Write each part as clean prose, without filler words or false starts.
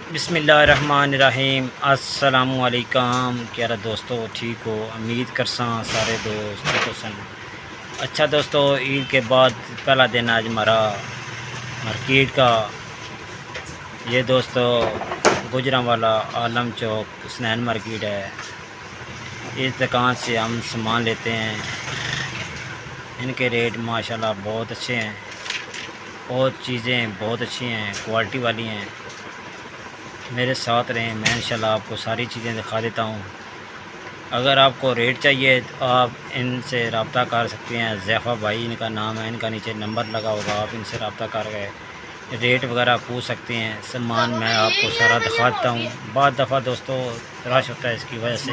बिस्मिल्लाहिर्रहमानिर्रहीम। अस्सलामुअलैकुम। क्या रहा दोस्तों, ठीक हो? उम्मीद करसा सारे दोस्त ठीक हो सन। अच्छा दोस्तों, ईद के बाद पहला दिन आज हमारा मार्केट का। ये दोस्तों गुजरांवाला आलम चौक स्नैन मार्केट है। इस दुकान से हम सामान लेते हैं। इनके रेट माशाल्लाह बहुत अच्छे हैं और चीज़ें बहुत अच्छी हैं, क्वालिटी वाली हैं। मेरे साथ रहें, मैं इंशाल्लाह आपको सारी चीज़ें दिखा देता हूँ। अगर आपको रेट चाहिए तो आप इनसे रब्ता कर सकते हैं। ज़ैफ़ा भाई इनका नाम है, इनका नीचे नंबर लगा होगा, आप इनसे रब्ता कर गए रेट वगैरह पूछ सकते हैं। सामान मैं आपको सारा दिखा देता हूँ। बाद दफ़ा दोस्तों रश होता है, इसकी वजह से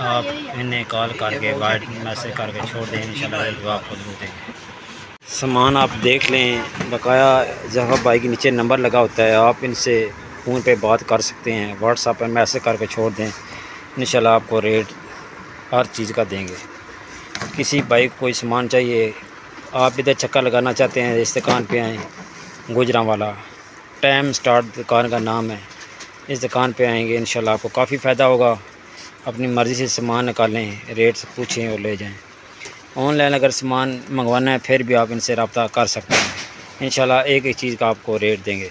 आप इन्हें कॉल करके वाइट मैसेज करके छोड़ दें, इंशाल्लाह जवाब आपको ज़रूर देंगे। सामान आप देख लें, बकाया ज़फ़ा भाई के नीचे नंबर लगा होता है, आप इनसे फ़ोन पे बात कर सकते हैं, व्हाट्सएप पे मैसेज करके छोड़ दें, इंशाल्लाह आपको रेट हर चीज़ का देंगे। किसी भाई को कोई सामान चाहिए, आप इधर चक्कर लगाना चाहते हैं, इस दुकान पे आएँ। गुजरांवाला टाइम स्टार्ट दुकान का नाम है। इस दुकान पे आएंगे इंशाल्लाह आपको काफ़ी फ़ायदा होगा। अपनी मर्ज़ी से सामान निकालें, रेट से पूछें और ले जाएँ। ऑनलाइन अगर सामान मंगवाना है फिर भी आप इनसे रब्ता कर सकते हैं, इंशाल्लाह एक एक चीज़ का आपको रेट देंगे।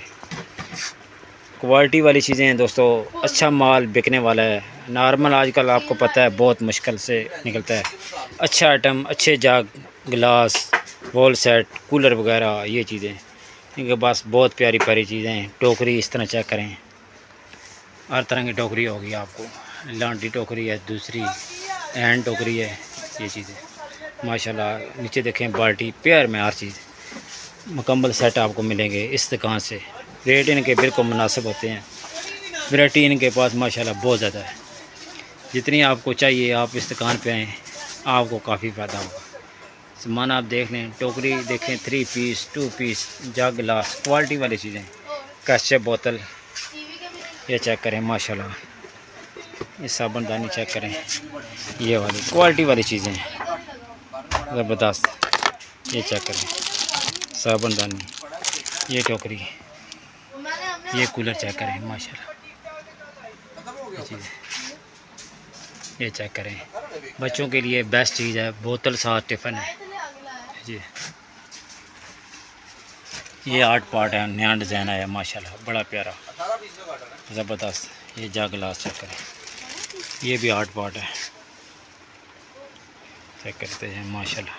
क्वालिटी वाली चीज़ें हैं दोस्तों, अच्छा माल बिकने वाला है। नॉर्मल आजकल आपको पता है बहुत मुश्किल से निकलता है। अच्छा आइटम, अच्छे जग, गिलास, वॉल सेट, कूलर वगैरह, ये चीज़ें इनके पास बहुत प्यारी प्यारी चीज़ें हैं। टोकरी इस तरह चेक करें, हर तरह की टोकरी होगी आपको। लांडी टोकरी है, दूसरी हैंड टोकरी है, ये चीज़ें माशाल्लाह। नीचे देखें बाल्टी, पेयर में हर चीज़ मुकम्मल सेट आपको मिलेंगे इस दुकान से। रेट इनके बिल्कुल मुनासिब होते हैं। वैरायटी इनके पास माशाल्लाह बहुत ज़्यादा है। जितनी आपको चाहिए आप इस दुकान पे आएँ, आपको काफ़ी फ़ायदा होगा। सामान आप देख लें, टोकरी देखें, 3 पीस 2 पीस, जग, गिलास, क्वालिटी वाली चीज़ें, कैचअप बोतल, ये चेक करें माशाल्लाह। ये साबुनदानी चेक करें, ये वाली क्वालिटी वाली चीज़ें ज़बरदस्त। ये चेक करें साबुनदानी, ये टोकरी, ये कूलर चेक करें माशाल्लाह। ये चीज़, ये चेक करें, बच्चों के लिए बेस्ट चीज़ है। बोतल साथ टिफ़िन है जी। ये 8 पार्ट है, नया डिज़ाइन आया माशाल्लाह, बड़ा प्यारा ज़बरदस्त। ये जग गिलास चेक करें, ये भी 8 पार्ट है, चेक करते हैं माशाल्लाह।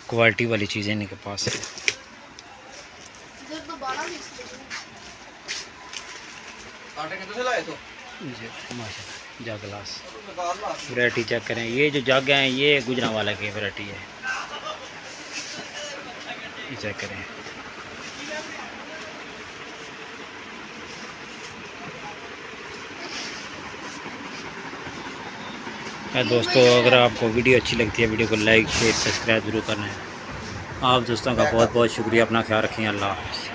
क्वालिटी वाली चीज़ें इनके पास है। माशाल्लाह जग गिलास वैरायटी चेक करें। ये जो जग हैं ये गुजरांवाला की वैरायटी है, ये चेक करें। दोस्तों अगर आपको वीडियो अच्छी लगती है, वीडियो को लाइक शेयर सब्सक्राइब ज़रूर करना है। आप दोस्तों का बहुत बहुत शुक्रिया। अपना ख्याल रखें। अल्लाह हाफ़िज़।